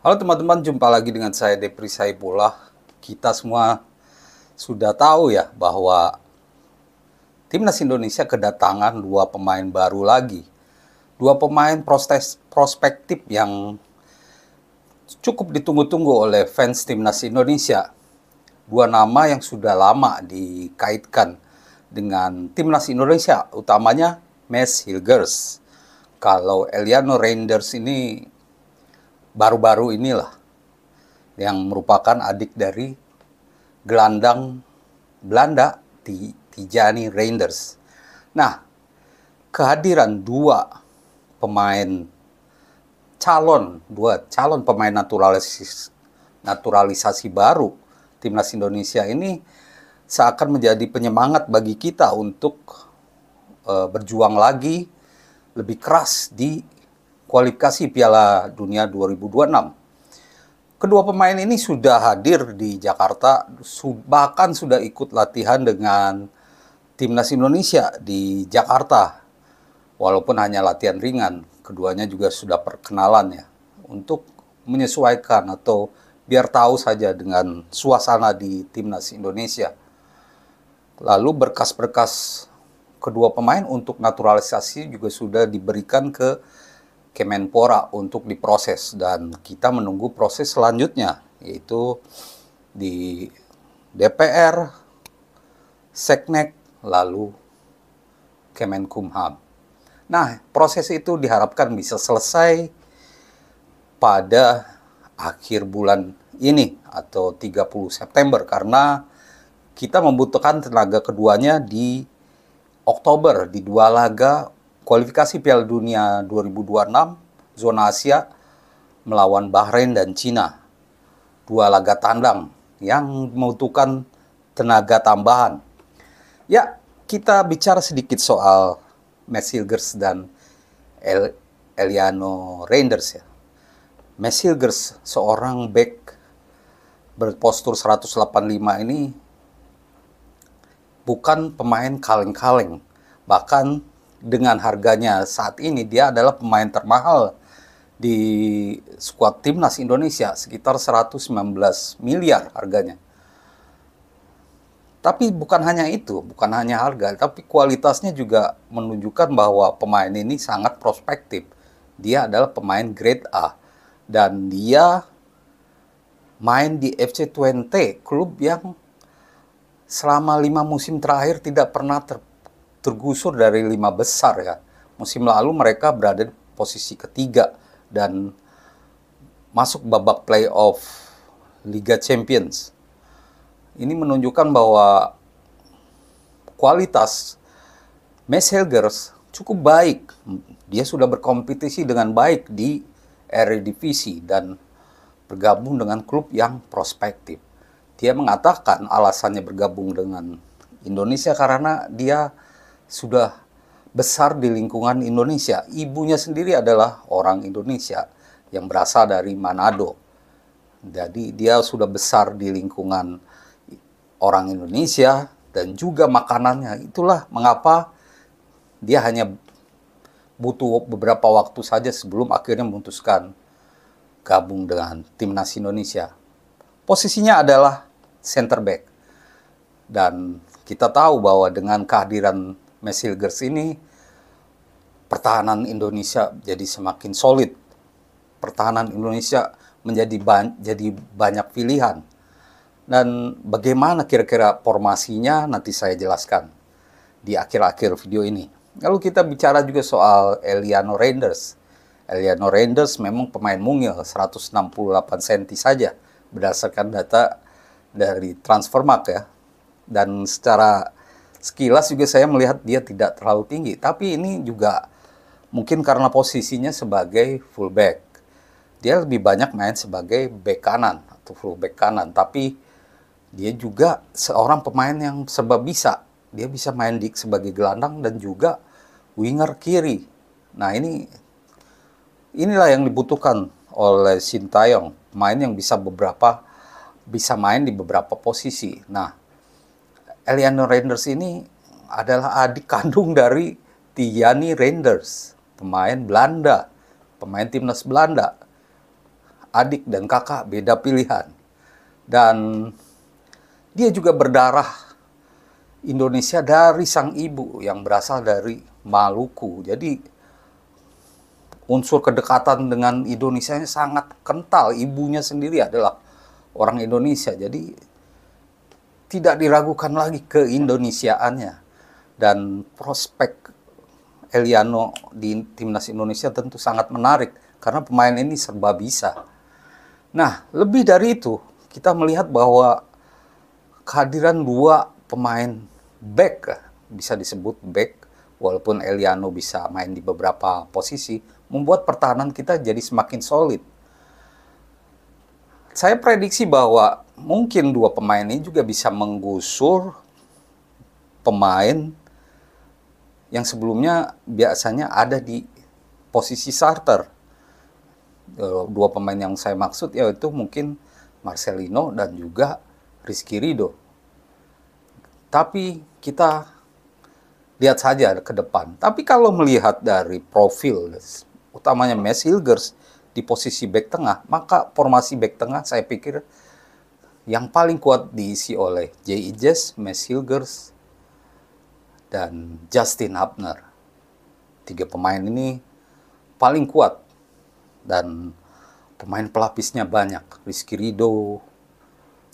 Halo teman-teman, jumpa lagi dengan saya Depri Saipullah. Kita semua sudah tahu ya bahwa Timnas Indonesia kedatangan dua pemain baru lagi. Dua pemain prospektif yang cukup ditunggu-tunggu oleh fans Timnas Indonesia. Dua nama yang sudah lama dikaitkan dengan Timnas Indonesia, utamanya Mads Hilgers. Kalau Eliano Reinders ini baru-baru inilah, yang merupakan adik dari gelandang Belanda, Tijani Reinders. Nah, kehadiran dua calon pemain naturalisasi baru Timnas Indonesia ini seakan menjadi penyemangat bagi kita untuk berjuang lagi lebih keras di kualifikasi Piala Dunia 2026. Kedua pemain ini sudah hadir di Jakarta, bahkan sudah ikut latihan dengan Timnas Indonesia di Jakarta. Walaupun hanya latihan ringan, keduanya juga sudah perkenalan ya, untuk menyesuaikan atau biar tahu saja dengan suasana di Timnas Indonesia. Lalu berkas-berkas kedua pemain untuk naturalisasi juga sudah diberikan ke Kemenpora untuk diproses, dan kita menunggu proses selanjutnya, yaitu di DPR, Seknek, lalu Kemenkumham. Nah, proses itu diharapkan bisa selesai pada akhir bulan ini atau 30 September, karena kita membutuhkan tenaga keduanya di Oktober di dua laga kualifikasi Piala Dunia 2026 zona Asia melawan Bahrain dan Cina. Dua laga tandang yang membutuhkan tenaga tambahan. Ya, kita bicara sedikit soal Mads Hilgers dan Eliano Reinders ya. Mads Hilgers, seorang bek berpostur 185 ini bukan pemain kaleng-kaleng. Bahkan dengan harganya saat ini, dia adalah pemain termahal di skuad Timnas Indonesia, sekitar 119 miliar harganya. Tapi bukan hanya itu, bukan hanya harga, tapi kualitasnya juga menunjukkan bahwa pemain ini sangat prospektif. Dia adalah pemain grade A, dan dia main di FC Twente, klub yang selama 5 musim terakhir tidak pernah tergusur dari 5 besar ya. Musim lalu mereka berada di posisi ketiga dan masuk babak playoff Liga Champions. Ini menunjukkan bahwa kualitas Mads Hilgers cukup baik. Dia sudah berkompetisi dengan baik di Eredivisie dan bergabung dengan klub yang prospektif. Dia mengatakan alasannya bergabung dengan Indonesia karena dia sudah besar di lingkungan Indonesia. Ibunya sendiri adalah orang Indonesia yang berasal dari Manado. Jadi dia sudah besar di lingkungan orang Indonesia dan juga makanannya. Itulah mengapa dia hanya butuh beberapa waktu saja sebelum akhirnya memutuskan gabung dengan Timnas Indonesia. Posisinya adalah center back. Dan kita tahu bahwa dengan kehadiran Mads Hilgers ini, pertahanan Indonesia jadi semakin solid. Pertahanan Indonesia menjadi banyak pilihan. Dan bagaimana kira-kira formasinya nanti saya jelaskan di akhir-akhir video ini. Lalu kita bicara juga soal Eliano Reinders. Eliano Reinders memang pemain mungil, 168 cm saja berdasarkan data dari Transfermarkt ya. Dan secara sekilas juga saya melihat dia tidak terlalu tinggi, tapi ini juga mungkin karena posisinya sebagai fullback. Dia lebih banyak main sebagai bek kanan atau fullback kanan, tapi dia juga seorang pemain yang serba bisa. Dia bisa main sebagai gelandang dan juga winger kiri. Nah, inilah yang dibutuhkan oleh Sintayong, pemain yang bisa main di beberapa posisi. Nah, Eliano Reinders ini adalah adik kandung dari Tijani Reinders, pemain Belanda, pemain timnas Belanda. adik dan kakak beda pilihan. Dan dia juga berdarah Indonesia dari sang ibu yang berasal dari Maluku. Jadi unsur kedekatan dengan Indonesia sangat kental. Ibunya sendiri adalah orang Indonesia. Jadi tidak diragukan lagi keindonesiaannya. Dan prospek Eliano di timnas Indonesia tentu sangat menarik karena pemain ini serba bisa. Nah, lebih dari itu, kita melihat bahwa kehadiran dua pemain back, bisa disebut back, walaupun Eliano bisa main di beberapa posisi, membuat pertahanan kita jadi semakin solid. Saya prediksi bahwa mungkin dua pemain ini juga bisa menggusur pemain yang sebelumnya biasanya ada di posisi starter. Dua pemain yang saya maksud yaitu mungkin Marcelino dan juga Rizky Ridho. Tapi kita lihat saja ke depan. Tapi kalau melihat dari profil, utamanya Mads Hilgers di posisi bek tengah, maka formasi bek tengah saya pikir yang paling kuat diisi oleh J.I. Jess, Mads Hilgers, dan Justin Hubner. Tiga pemain ini paling kuat. Dan pemain pelapisnya banyak. Rizky Ridho,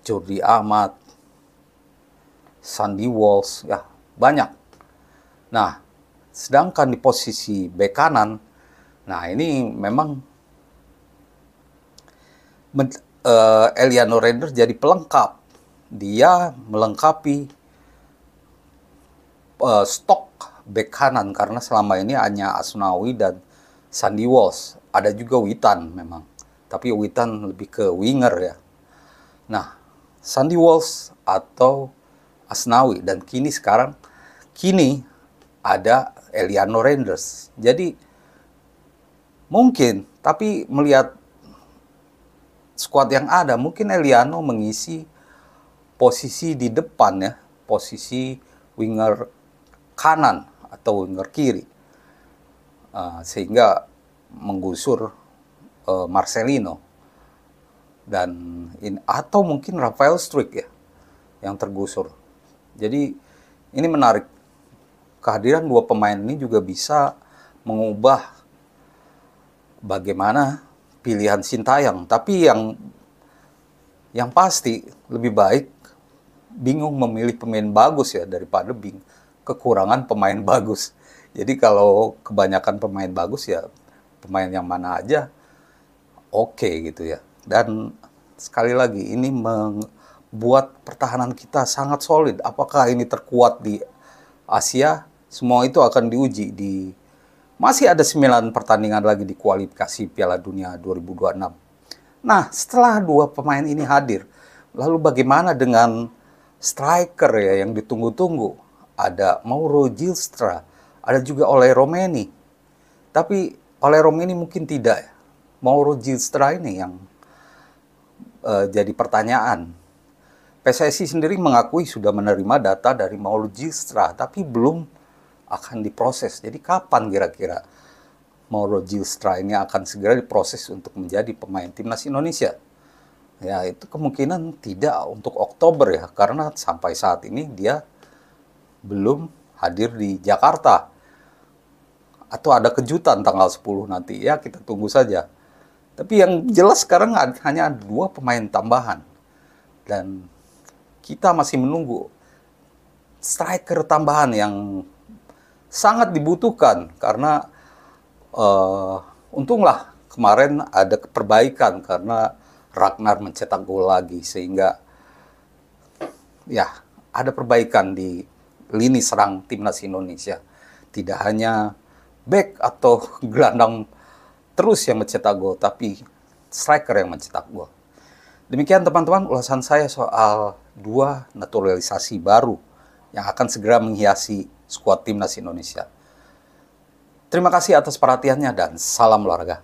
Jordi Amat, Sandy Walsh, ya banyak. Nah, sedangkan di posisi bek kanan, nah ini memang Eliano Reiners jadi pelengkap. Dia melengkapi stok bek kanan karena selama ini hanya Asnawi dan Sandy Walsh. Ada juga Witan memang, tapi Witan lebih ke winger ya. Nah, Sandy Walsh atau Asnawi dan kini ada Eliano Reiners. Jadi mungkin, tapi melihat skuad yang ada, mungkin Eliano mengisi posisi di depan ya, posisi winger kanan atau winger kiri, sehingga menggusur Marcelino dan atau mungkin Rafael Struijk ya yang tergusur. Jadi ini menarik. Kehadiran dua pemain ini juga bisa mengubah bagaimana pilihan Sintayong. Tapi yang pasti lebih baik bingung memilih pemain bagus ya daripada kekurangan pemain bagus. Jadi kalau kebanyakan pemain bagus ya pemain yang mana aja oke gitu ya. Dan sekali lagi ini membuat pertahanan kita sangat solid. Apakah ini terkuat di Asia? Semua itu akan diuji di masih ada 9 pertandingan lagi di kualifikasi Piala Dunia 2026. Nah, setelah dua pemain ini hadir, lalu bagaimana dengan striker ya yang ditunggu-tunggu? Ada Mauro Gilstra, ada juga Oleh Romeni. Tapi Oleh Romeni mungkin tidak ya. Mauro Gilstra ini yang jadi pertanyaan. PSSI sendiri mengakui sudah menerima data dari Mauro Gilstra, tapi belum akan diproses. Jadi kapan kira-kira Mauro Gilstra ini akan segera diproses untuk menjadi pemain timnas Indonesia? Ya, itu kemungkinan tidak untuk Oktober ya, karena sampai saat ini dia belum hadir di Jakarta. Atau ada kejutan tanggal 10 nanti, ya kita tunggu saja. Tapi yang jelas sekarang hanya ada 2 pemain tambahan. Dan kita masih menunggu striker tambahan yang sangat dibutuhkan. Karena untunglah kemarin ada perbaikan karena Ragnar mencetak gol lagi. Sehingga ya ada perbaikan di lini serang timnas Indonesia. Tidak hanya back atau gelandang terus yang mencetak gol, tapi striker yang mencetak gol. Demikian teman-teman ulasan saya soal 2 naturalisasi baru yang akan segera menghiasi skuad timnas Indonesia. Terima kasih atas perhatiannya dan salam olahraga.